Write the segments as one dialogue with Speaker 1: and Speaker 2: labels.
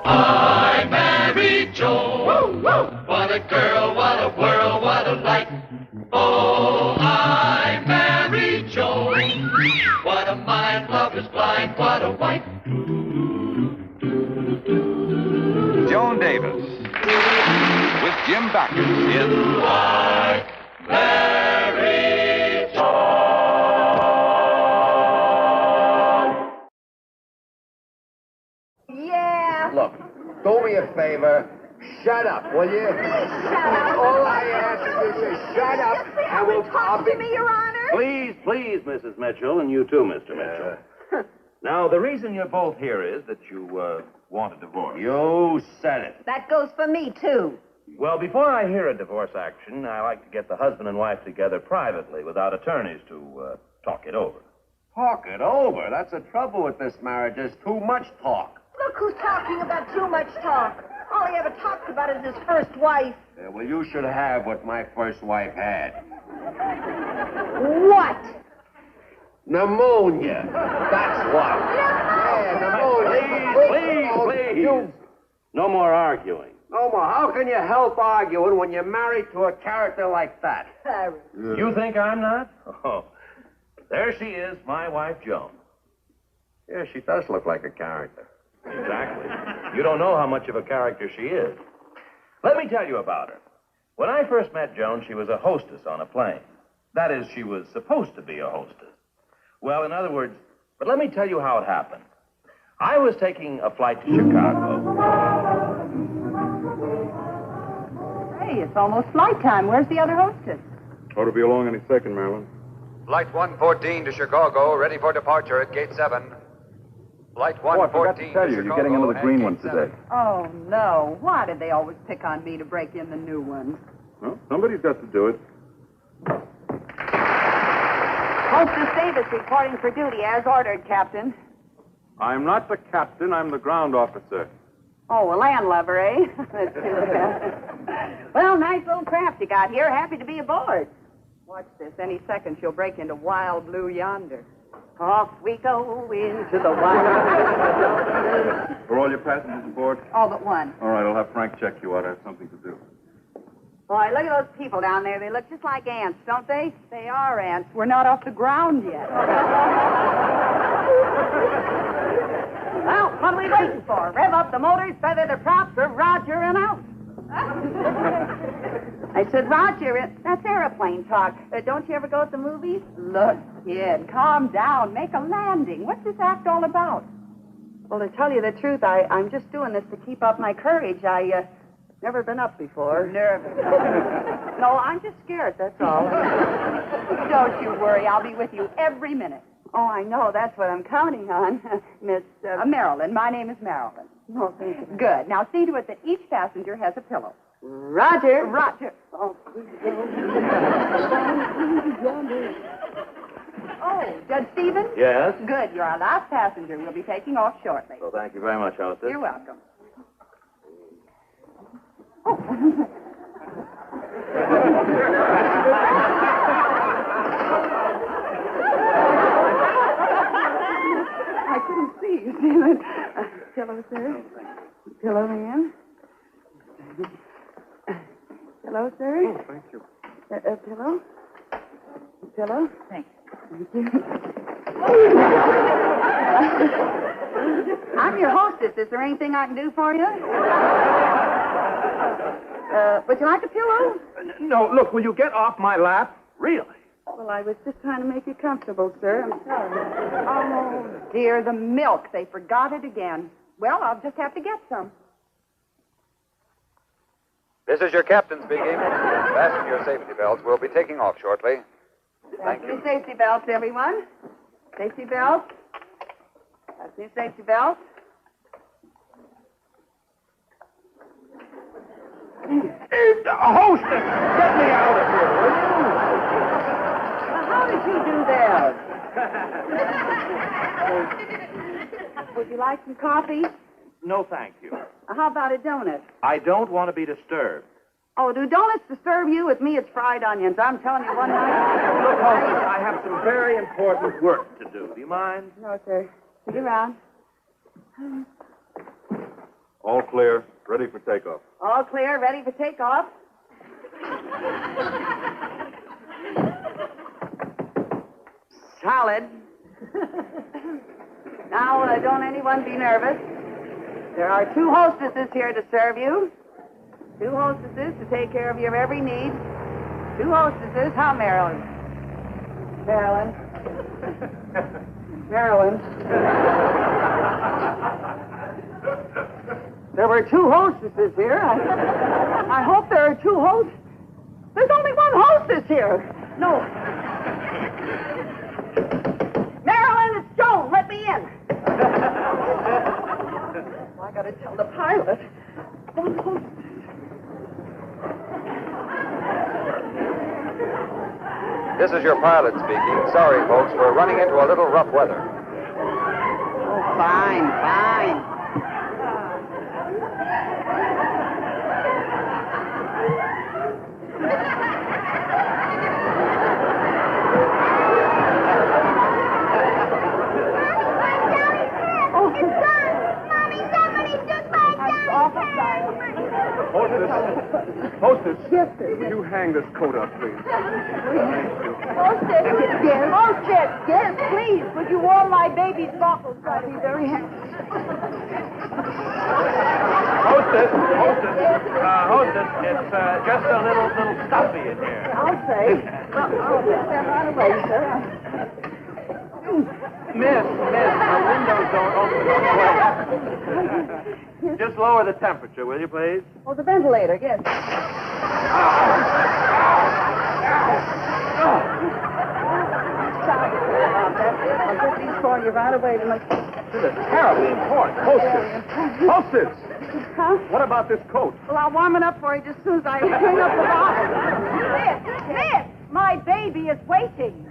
Speaker 1: I married Joan. Woo, woo. What a girl, what a world, what a life. Oh, I married Joan. What a mind, love is blind, what a wife.
Speaker 2: Joan Davis with Jim Backus in
Speaker 1: I married Joan.
Speaker 3: Yeah.
Speaker 4: Look, do me a favor. Shut up, will you?
Speaker 3: Shut up.
Speaker 4: All I ask is you say shut up, and we'll
Speaker 3: Talk to me, Your Honor.
Speaker 5: Please, please, Mrs. Mitchell, and you too, Mr. Mitchell. Now, the reason you're both here is that you want a divorce.
Speaker 4: You said it.
Speaker 3: That goes for me, too.
Speaker 5: Well, before I hear a divorce action, I like to get the husband and wife together privately without attorneys to talk it over.
Speaker 4: Talk it over. That's the trouble with this marriage. There's too much talk.
Speaker 3: Look who's talking about too much talk. All he ever talks about is his first wife.
Speaker 4: Yeah, well, you should have what my first wife had.
Speaker 3: What?
Speaker 4: Pneumonia. That's what. Yeah, pneumonia.
Speaker 5: Please. No more arguing.
Speaker 4: No more. How can you help arguing when you're married to a character like that?
Speaker 3: Harry.
Speaker 5: You think I'm not? Oh, there she is, my wife, Joan.
Speaker 4: Yeah, she does look like a character.
Speaker 5: Exactly. You don't know how much of a character she is. Let me tell you about her. When I first met Joan, she was a hostess on a plane. That is, she was supposed to be a hostess. Well, in other words, but let me tell you how it happened. I was taking a flight to Chicago.
Speaker 3: Hey, it's almost flight time. Where's the other hostess?
Speaker 6: Ought to be along any second, Marilyn.
Speaker 2: Flight 114 to Chicago, ready for departure at Gate 7. Flight 114
Speaker 6: Oh, I forgot to tell you, you're getting into the green one today.
Speaker 3: Oh, no. Why did they always pick on me to break in the new ones?
Speaker 6: Well, somebody's got to do it.
Speaker 3: Hostess Davis reporting for duty as ordered, Captain.
Speaker 6: I'm not the captain, I'm the ground officer.
Speaker 3: Oh, a landlubber, eh? Let's see what happens. Well, nice little craft you got here. Happy to be aboard. Watch this. Any second she'll break into Wild Blue yonder. Off we go into the wild.
Speaker 6: Are all your passengers aboard?
Speaker 3: All but one.
Speaker 6: All right, I'll have Frank check you out. I have something to do.
Speaker 3: Boy, look at those people down there. They look just like ants, don't they? They are ants. We're not off the ground yet. Well, what are we waiting for? Rev up the motors, feather the props, or Roger and out. I said, Roger, that's airplane talk. Don't you ever go to the movies? Look, kid, calm down. Make a landing. What's this act all about? Well, to tell you the truth, I'm just doing this to keep up my courage. Never been up before. Nervous. No, I'm just scared, that's all. Don't you worry. I'll be with you every minute. Oh, I know. That's what I'm counting on. Miss Marilyn. My name is Marilyn. Oh, thank you. Good. Now see to it that each passenger has a pillow. Roger. Roger. Oh, Judge Stevens?
Speaker 5: Yes?
Speaker 3: Good. You're our last passenger. We'll be taking off shortly.
Speaker 5: Well, thank you very much, hostess.
Speaker 3: You're welcome. I couldn't see you, Stephen. Pillow, sir. Pillow, ma'am. Pillow, sir.
Speaker 6: Oh, thank you.
Speaker 3: Pillow. Pillow. Thanks. Thank you. I'm your hostess. Is there anything I can do for you? Would you like a pillow?
Speaker 5: No, look, will you get off my lap? Really?
Speaker 3: Well, I was just trying to make you comfortable, sir. I'm sorry. Oh, dear, the milk. They forgot it again. Well, I'll just have to get some.
Speaker 2: This is your captain speaking. Fasten your safety belts. We'll be taking off shortly. Thank you.
Speaker 3: Safety belts, everyone. Safety belts. That's your safety belts.
Speaker 5: Hostess, get me out of here, will you?
Speaker 3: How did you do that? Would you like some coffee?
Speaker 5: No, thank you.
Speaker 3: How about a donut?
Speaker 5: I don't want to be disturbed.
Speaker 3: Oh, do donuts disturb you? With me, it's fried onions. I'm telling you one night.
Speaker 5: Look, hostess, I have some very important work to do. Do you mind?
Speaker 3: No, sir. Sit around.
Speaker 6: All clear. Ready for takeoff.
Speaker 3: All clear, ready for takeoff. Solid. Now, don't anyone be nervous. There are 2 hostesses here to serve you. 2 hostesses to take care of your every need. 2 hostesses. How, Marilyn? Marilyn. Marilyn. There were 2 hostesses here. I hope there are 2 hosts. There's only 1 hostess here. No. Marilyn, it's Joan. Let me in. I gotta tell the pilot. 1 hostess.
Speaker 2: This is your pilot speaking. Sorry, folks, we're running into a little rough weather.
Speaker 3: Oh, fine, fine.
Speaker 6: Hostess. Yes, sir. Will you hang this coat up, please?
Speaker 3: Hostess, yes. Hostess, yes, please. Would you warm my baby's bottles? I'd be very happy.
Speaker 5: Hostess, it's just a little stuffy in here.
Speaker 3: I'll say. I'll get that right away, sir.
Speaker 5: Miss, the windows don't open this way. Just lower the temperature, will you, please?
Speaker 3: Oh, the ventilator, yes. Sorry about that. I'll get these for you right away.
Speaker 6: This is terribly important. Hostess!
Speaker 3: Huh?
Speaker 6: What about this coat?
Speaker 3: Well, I'll warm it up for you just as soon as I hang up the bottle. Miss, my baby is waiting.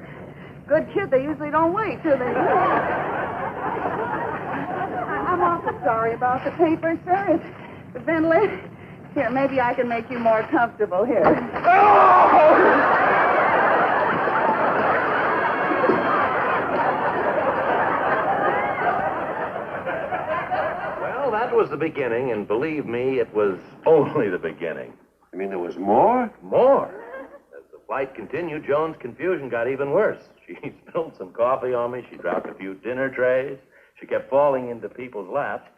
Speaker 3: Good kid, they usually don't wait, do they? I'm awful sorry about the paper, sir. It's the ventilator. Here, maybe I can make you more comfortable here.
Speaker 5: Well, that was the beginning, and believe me, it was only the beginning.
Speaker 4: You mean there was more?
Speaker 5: More. As the flight continued, Joan's confusion got even worse. She spilled some coffee on me. She dropped a few dinner trays. She kept falling into people's laps.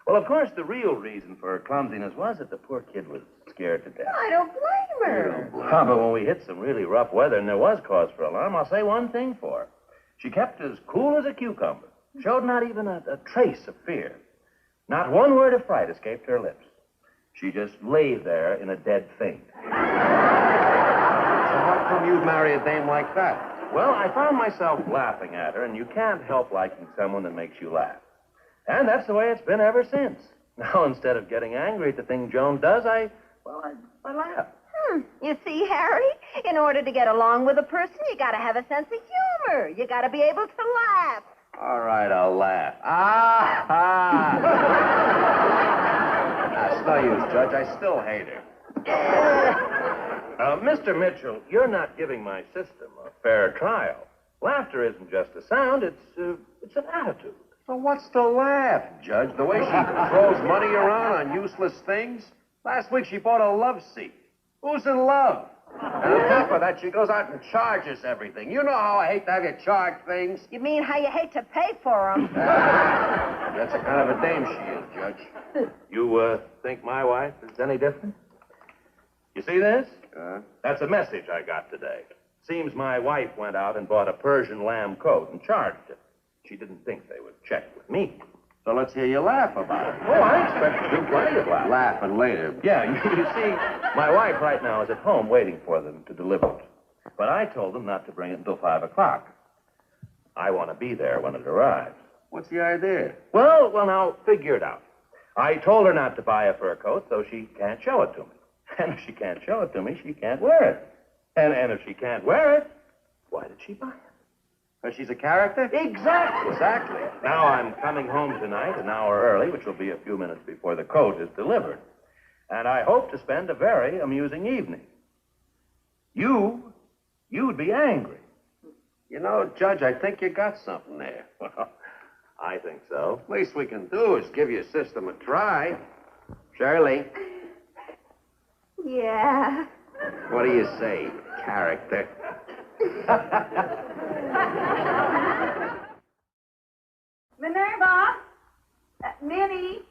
Speaker 5: Well, of course, the real reason for her clumsiness was that the poor kid was scared to death.
Speaker 7: I don't blame her.
Speaker 5: But when we hit some really rough weather and there was cause for alarm, I'll say one thing for her. She kept as cool as a cucumber. Showed not even a trace of fear. Not one word of fright escaped her lips. She just lay there in a dead faint.
Speaker 4: So how come you'd marry a dame like that?
Speaker 5: Well, I found myself laughing at her, and you can't help liking someone that makes you laugh. And that's the way it's been ever since. Now, instead of getting angry at the thing Joan does, I laugh.
Speaker 7: You see, Harry, in order to get along with a person, you got to have a sense of humor. You got to be able to laugh.
Speaker 4: All right, I'll laugh. That's no use, Judge. I still hate her.
Speaker 5: Mr. Mitchell, you're not giving my system a fair trial. Laughter isn't just a sound, it's an attitude.
Speaker 4: So what's to laugh, Judge? The way she throws money around on useless things? Last week she bought a love seat. Who's in love? And on top of that, she goes out and charges everything. You know how I hate to have you charge things.
Speaker 7: You mean how you hate to pay for them?
Speaker 4: That's the kind of a dame she is, Judge.
Speaker 5: You think my wife is any different? You see this? That's a message I got today. Seems my wife went out and bought a Persian lamb coat and charged it. She didn't think they would check with me.
Speaker 4: So let's hear you laugh about it.
Speaker 5: Oh, I expect to do plenty of laughing.
Speaker 4: Laughing later.
Speaker 5: Yeah, you see, my wife right now is at home waiting for them to deliver it. But I told them not to bring it until 5 o'clock. I want to be there when it arrives.
Speaker 4: What's the idea?
Speaker 5: Well, now, figure it out. I told her not to buy a fur coat, so she can't show it to me. And if she can't show it to me, she can't wear it. And if she can't wear it, why did she buy it?
Speaker 4: Because she's a character?
Speaker 5: Exactly. Now I'm coming home tonight an hour early, which will be a few minutes before the coat is delivered. And I hope to spend a very amusing evening. You'd be angry.
Speaker 4: You know, Judge, I think you got something there.
Speaker 5: Well, I think so.
Speaker 4: Least we can do is give your system a try. Shirley,
Speaker 7: Yeah.
Speaker 4: what do you say, character?
Speaker 3: Minerva? Minnie?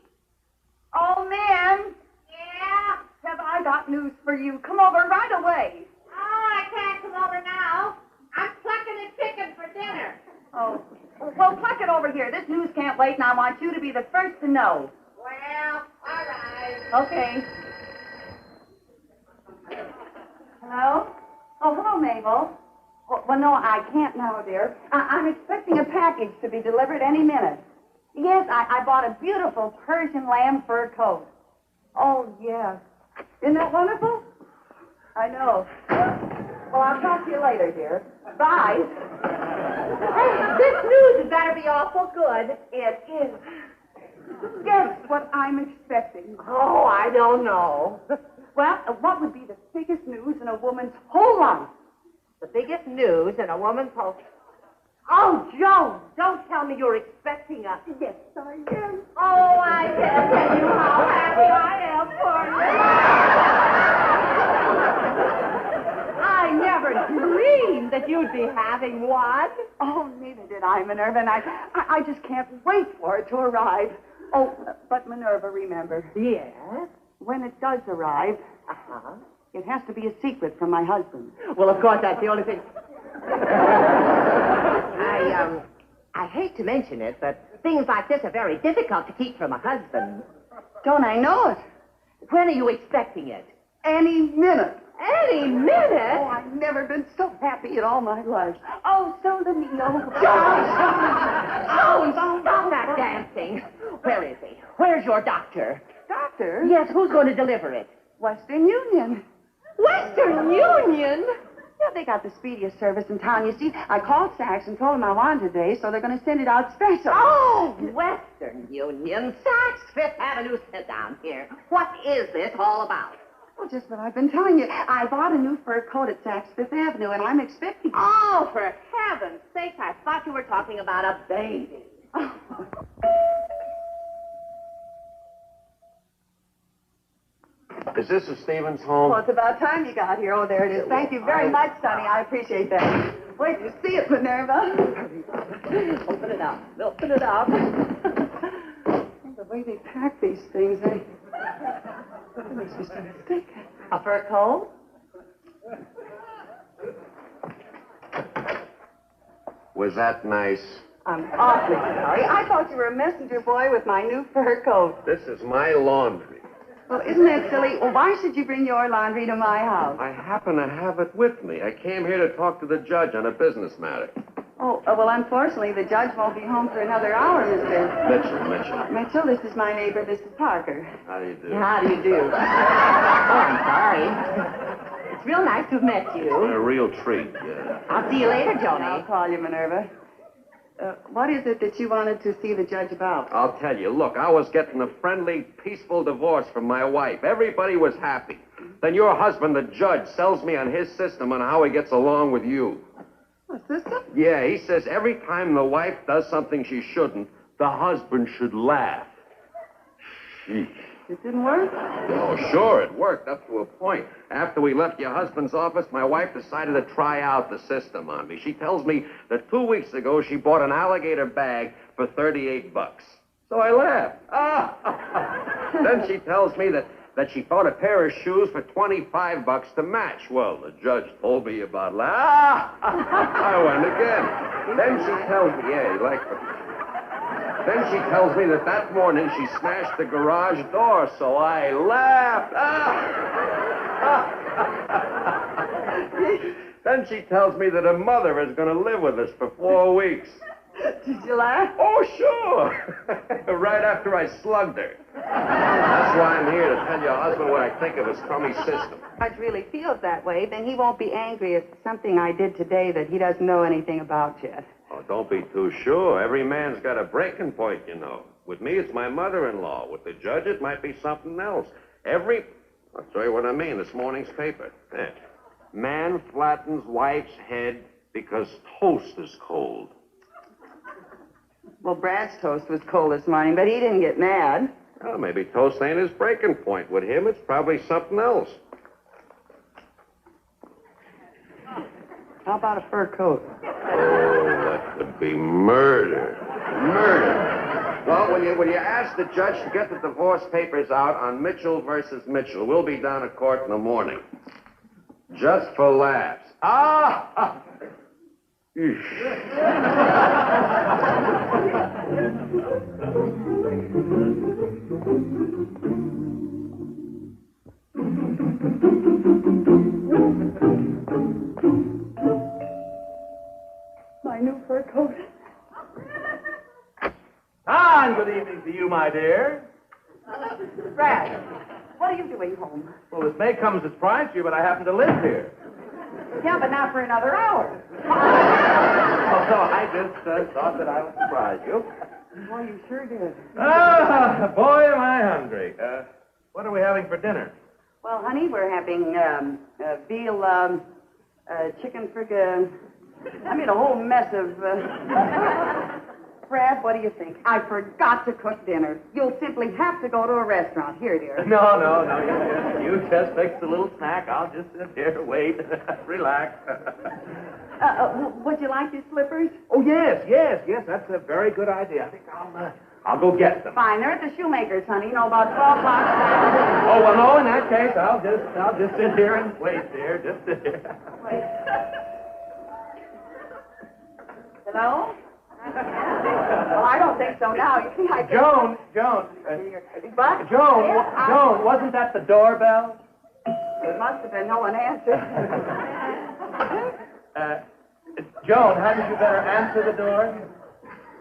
Speaker 3: Oh, Min?
Speaker 7: Yeah?
Speaker 3: Have I got news for you? Come over right away.
Speaker 7: Oh, I can't come over now. I'm plucking a chicken for dinner.
Speaker 3: Oh, well, pluck it over here. This news can't wait, and I want you to be the first to know.
Speaker 7: Well, all right.
Speaker 3: Okay. Hello? Oh, hello, Mabel. Well, no, I can't now, dear. I'm expecting a package to be delivered any minute. Yes, I bought a beautiful Persian lamb fur coat. Oh, yes. Isn't that wonderful? I know. Well, I'll talk to you later, dear. Bye.
Speaker 7: Hey, this news had better be awful good.
Speaker 3: It is. Guess what I'm expecting.
Speaker 7: Oh, I don't know.
Speaker 3: Well, what would be the biggest news in a woman's whole life?
Speaker 7: The biggest news in a woman's whole... Oh, Joan, don't tell me you're expecting a...
Speaker 3: Yes, I am.
Speaker 7: Oh, I can't tell you how happy I am for you. I never dreamed that you'd be having one.
Speaker 3: Oh, neither did I, Minerva, and I just can't wait for it to arrive. Oh, but Minerva, remember,
Speaker 7: Yes?
Speaker 3: when it does arrive,
Speaker 7: Uh-huh.
Speaker 3: it has to be a secret from my husband.
Speaker 7: Well, of course, that's the only thing. I hate to mention it, but things like this are very difficult to keep from a husband.
Speaker 3: Don't I know it?
Speaker 7: When are you expecting it?
Speaker 3: Any minute.
Speaker 7: Any minute?
Speaker 3: Oh, I've never been so happy in all my life. Oh, so let me know.
Speaker 7: Oh, stop that dancing. Where is he? Where's your doctor?
Speaker 3: Doctor?
Speaker 7: Yes, who's going to deliver it?
Speaker 3: Western Union.
Speaker 7: Western Union?
Speaker 3: Yeah, they got the speediest service in town. You see, I called Saks and told them I wanted today, so they're going to send it out special.
Speaker 7: Oh, Western Union. Saks, Fifth Avenue. Sit down here. What is this all about?
Speaker 3: Well, just what I've been telling you. I bought a new fur coat at Saks Fifth Avenue, and I'm expecting...
Speaker 7: Oh, for heaven's sake, I thought you were talking about a baby.
Speaker 4: Is this a Stevens home?
Speaker 3: Well, it's about time you got here. Oh, there it is. Thank you very much, Sonny. I appreciate that. Wait till you see it, Minerva.
Speaker 7: Open it up. Open it up.
Speaker 3: The way they pack these things, it makes me so sick.
Speaker 7: A fur coat?
Speaker 4: Was that nice?
Speaker 3: I'm awfully sorry. I thought you were a messenger boy with my new fur coat.
Speaker 4: This is my laundry.
Speaker 3: Well, isn't that silly? Well, why should you bring your laundry to my house?
Speaker 4: I happen to have it with me. I came here to talk to the judge on a business matter.
Speaker 3: Oh, well, unfortunately, the judge won't be home for another hour, Mr.
Speaker 4: Mitchell.
Speaker 3: Mitchell, this is my neighbor, Mrs. Parker.
Speaker 4: How do you do?
Speaker 7: How do you do? Oh, I'm sorry. It's real nice to have met you.
Speaker 4: A real treat, yeah.
Speaker 7: I'll see you later,
Speaker 3: I'll
Speaker 7: Joni.
Speaker 3: call you, Minerva. What is it that you wanted to see the judge about?
Speaker 4: I'll tell you. Look, I was getting a friendly, peaceful divorce from my wife. Everybody was happy. Then your husband, the judge, sells me on his system on how he gets along with you.
Speaker 3: A system?
Speaker 4: Yeah, he says every time the wife does something she shouldn't, the husband should laugh. Sheesh.
Speaker 3: It didn't work?
Speaker 4: Oh, sure, it worked up to a point. After we left your husband's office, my wife decided to try out the system on me. She tells me that 2 weeks ago she bought an alligator bag for $38. So I laughed. Then she tells me that she bought a pair of shoes for $25 to match. Well, the judge told me about I went again. Then she tells me, yeah, he liked it. Then she tells me that morning she smashed the garage door, so I laughed. Then she tells me that her mother is going to live with us for 4 weeks.
Speaker 3: Did you laugh?
Speaker 4: Oh, sure. Right after I slugged her. That's why I'm here, to tell your husband what I think of his crummy system.
Speaker 3: Judge really feels that way, then he won't be angry at something I did today that he doesn't know anything about yet.
Speaker 4: Oh, don't be too sure. Every man's got a breaking point, you know. With me, it's my mother-in-law. With the judge, it might be something else. I'll show you what I mean, this morning's paper. There. Man flattens wife's head because toast is cold.
Speaker 3: Well, Brad's toast was cold this morning, but he didn't get mad.
Speaker 4: Well, maybe toast ain't his breaking point. With him, it's probably something else.
Speaker 3: How about a fur coat?
Speaker 4: Oh, that would be murder. Murder. Well, will you ask the judge to get the divorce papers out on Mitchell versus Mitchell? We'll be down at court in the morning. Just for laughs. Ah!
Speaker 3: My new fur coat.
Speaker 5: And good evening to you, my dear.
Speaker 3: Brad, what are you doing home?
Speaker 5: Well, this may come as a surprise to you, but I happen to live here.
Speaker 3: Yeah, but not for another hour.
Speaker 5: Oh, no, I just thought that I would surprise you.
Speaker 3: Boy, you sure did.
Speaker 5: Ah, boy, am I hungry. What are we having for dinner?
Speaker 3: Well, honey, we're having veal, chicken fricka. I made a whole mess of. Brad, what do you think? I forgot to cook dinner. You'll simply have to go to a restaurant. Here, dear.
Speaker 5: No. You just fix a little snack. I'll just sit here, wait, relax.
Speaker 3: Would you like your slippers?
Speaker 5: Oh, yes. That's a very good idea. I think I'll go get them.
Speaker 3: Fine, they're at the shoemaker's, honey. You know, about 12 o'clock.
Speaker 5: Oh, well, no, in that case, I'll just sit here and wait, dear. Just sit here.
Speaker 3: Wait. Hello? Well, I don't think so now. You see,
Speaker 5: Joan.
Speaker 3: What?
Speaker 5: Joan, wasn't that the doorbell?
Speaker 3: It must have been. No one answered.
Speaker 5: Joan, hadn't you better answer the door?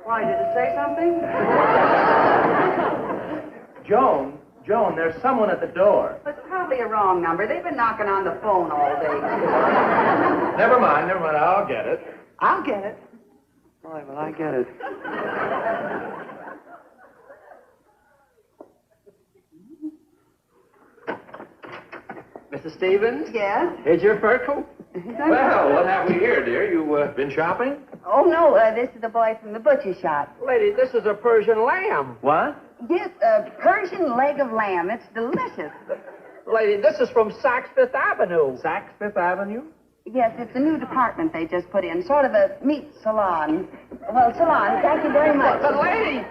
Speaker 3: Why, did it say something?
Speaker 5: Joan, there's someone at the door.
Speaker 3: It's probably a wrong number. They've been knocking on the phone all day.
Speaker 5: Never mind. I'll get it.
Speaker 3: I'll get it. Boy, will I get it.
Speaker 8: Mrs. Stevens?
Speaker 3: Yes?
Speaker 8: Here's your fur coat.
Speaker 4: Well, what have we here, dear? You been shopping?
Speaker 3: Oh, no, this is the boy from the butcher shop.
Speaker 8: Lady, this is a Persian lamb.
Speaker 5: What?
Speaker 3: Yes, a Persian leg of lamb. It's delicious.
Speaker 8: Lady, this is from Saks Fifth Avenue.
Speaker 5: Saks Fifth Avenue?
Speaker 3: Yes, it's a new department they just put in, sort of a meat salon. Well, salon, thank you very much.
Speaker 8: But lady!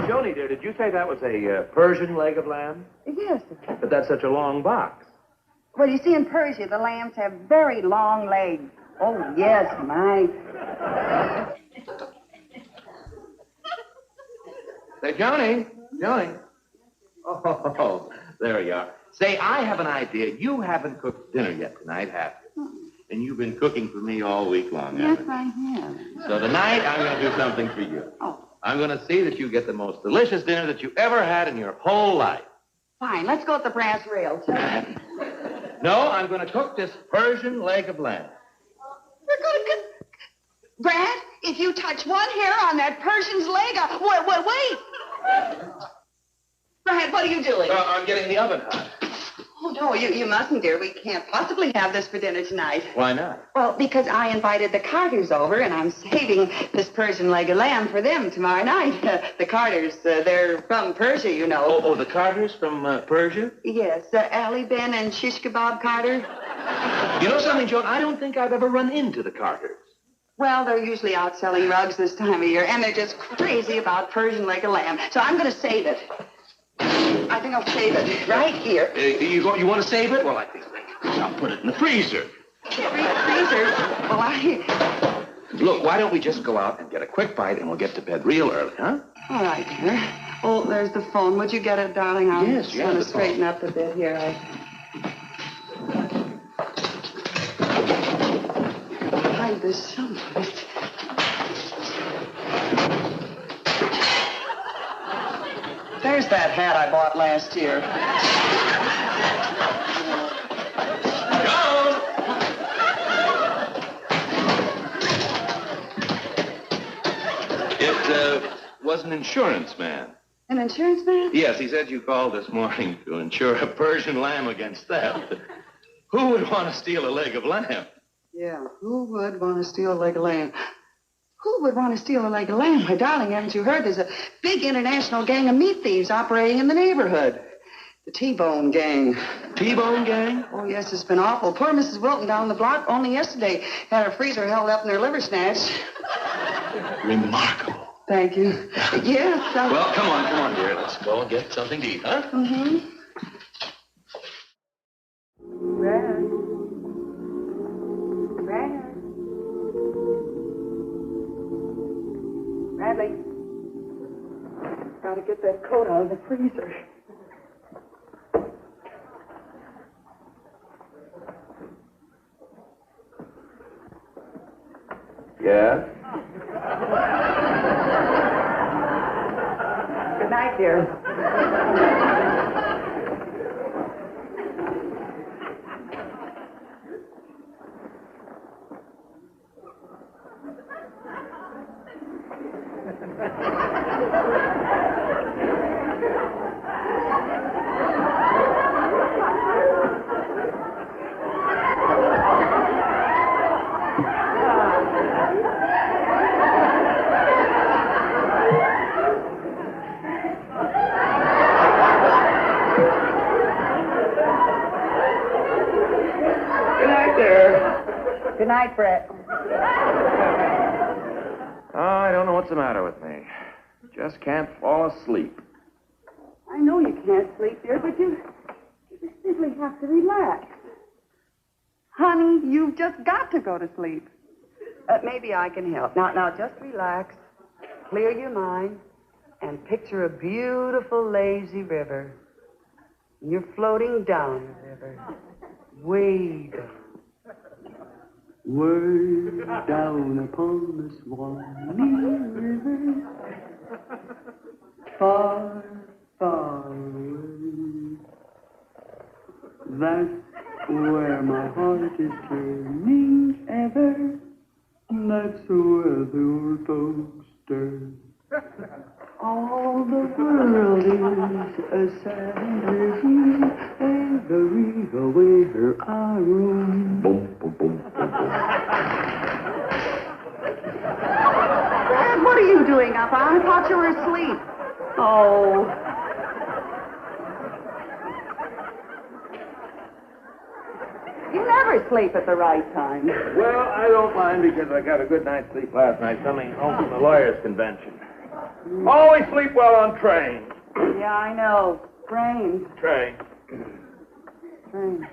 Speaker 5: Joni, dear, did you say that was a Persian leg of lamb?
Speaker 3: Yes.
Speaker 5: But that's such a long box.
Speaker 3: Well, you see, in Persia, the lambs have very long legs. Oh, yes, my.
Speaker 9: Say, Johnny. Oh, there you are. Say, I have an idea. You haven't cooked dinner yet tonight, have you? And you've been cooking for me all week long,
Speaker 3: Yes,
Speaker 9: haven't you?
Speaker 3: I have.
Speaker 9: So tonight, I'm going to do something for you.
Speaker 3: Oh.
Speaker 9: I'm going to see that you get the most delicious dinner that you ever had in your whole life.
Speaker 3: Fine, let's go at the brass rails.
Speaker 9: No, I'm going to cook this Persian leg of lamb.
Speaker 3: We're going to Brad, if you touch one hair on that Persian's leg, wait. Brad, what are you doing?
Speaker 9: I'm getting the oven hot.
Speaker 3: Oh, no, you mustn't, dear. We can't possibly have this for dinner tonight.
Speaker 9: Why not?
Speaker 3: Well, because I invited the Carters over, and I'm saving this Persian leg of lamb for them tomorrow night. The Carters, they're from Persia, you know.
Speaker 9: Oh, the Carters from Persia?
Speaker 3: Yes, Ali Ben and Shish Kebab Carter.
Speaker 9: You know something, Joan? I don't think I've ever run into the Carters.
Speaker 3: Well, they're usually out selling rugs this time of year, and they're just crazy about Persian leg of lamb. So I'm going to save it. I think I'll save it right here.
Speaker 9: You want to save it? Well, I think I'll put it in the freezer.
Speaker 3: Freezer? Well,
Speaker 9: Look, why don't we just go out and get a quick bite, and we'll get to bed real early, huh?
Speaker 3: All right, dear. Oh, there's the phone. Would you get it, darling? I'm
Speaker 9: Yes,
Speaker 3: just going to
Speaker 9: the phone.
Speaker 3: straighten up a bit here. Hide this someplace. There's that hat I bought last year.
Speaker 9: It was an insurance man.
Speaker 3: An insurance man?
Speaker 9: Yes, he said you called this morning to insure a Persian lamb against theft. Who would want to steal a leg of lamb?
Speaker 3: Yeah, who would want to steal a leg of lamb? Who would want to steal a leg of lamb? Why, darling, haven't you heard? There's a big international gang of meat thieves operating in the neighborhood. The T-Bone Gang.
Speaker 5: T-Bone Gang?
Speaker 3: Oh, yes, it's been awful. Poor Mrs. Wilton down the block only yesterday had her freezer held up in her liver snatched.
Speaker 5: Remarkable.
Speaker 3: Thank you. Yes.
Speaker 5: Well, come on, dear. Let's go and get something to eat, huh?
Speaker 3: Mm-hmm. Brad. Bradley. Gotta get that coat out of the freezer.
Speaker 4: Yeah?
Speaker 3: Good night, dear. Good night, Brett.
Speaker 4: I don't know what's the matter with me. Just can't fall asleep.
Speaker 3: I know you can't sleep, dear, but you just simply have to relax. Honey, you've just got to go to sleep. Maybe I can help. Now, just relax. Clear your mind and picture a beautiful, lazy river. You're floating down the river. Way down. Way down upon the Swanee River, far, far away. That's where my heart is turning ever. That's where the old folks turn. All the world is a sad dream, every where I roam. Boom, boom, boom, boom, boom. Brad, what are you doing up? I thought you were asleep. Oh. You never sleep at the right time.
Speaker 5: Well, I don't mind because I got a good night's sleep last night coming home from the lawyers' convention. Always sleep well on trains.
Speaker 3: Yeah, I know. Trains.
Speaker 5: Train.
Speaker 3: Trains.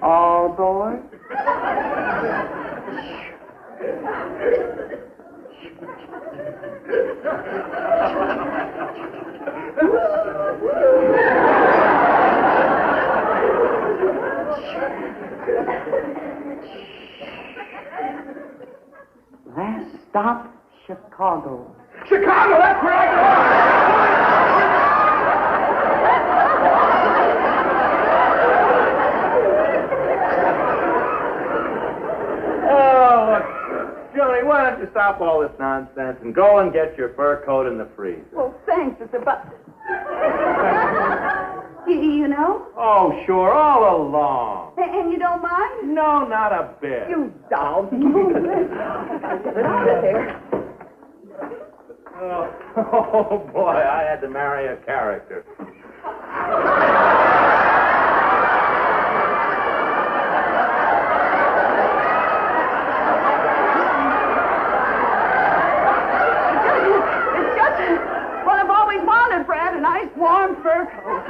Speaker 3: All aboard. Last stop, Chicago.
Speaker 5: Chicago, that's where I Johnny, why don't you stop all this nonsense and go and get your fur coat in the freezer?
Speaker 3: Well, thanks. It's about... You know?
Speaker 5: Oh, sure, all along.
Speaker 3: And you don't mind?
Speaker 5: No, not a bit.
Speaker 3: You don't. Gotta get it out of there.
Speaker 5: Oh, boy, I had to marry a character.
Speaker 3: It's just what I've always wanted, Brad, a nice warm fur coat.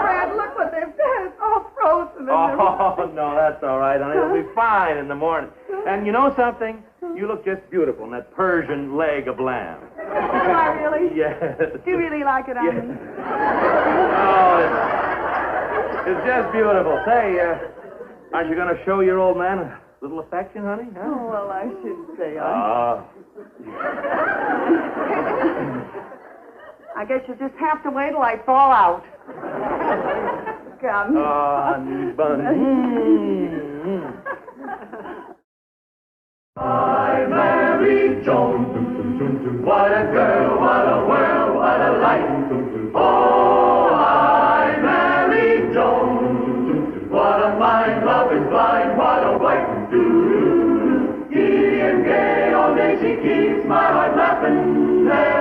Speaker 3: Brad, look what they've done. It's all frozen.
Speaker 5: Oh, no, that's all right, honey. It'll be fine in the morning. And you know something? You look just beautiful in that Persian leg of lamb.
Speaker 3: Am I really?
Speaker 5: Yes.
Speaker 3: Do you really like it on me?
Speaker 5: Oh, it's just beautiful. Say, aren't you going to show your old man a little affection, honey? Huh?
Speaker 3: Oh, well, I shouldn't say. I guess you just have to wait till I fall out. Come.
Speaker 5: Oh, bun.
Speaker 1: I married Joan. What a girl, what a world, what a life. Oh, She keeps my heart laughing.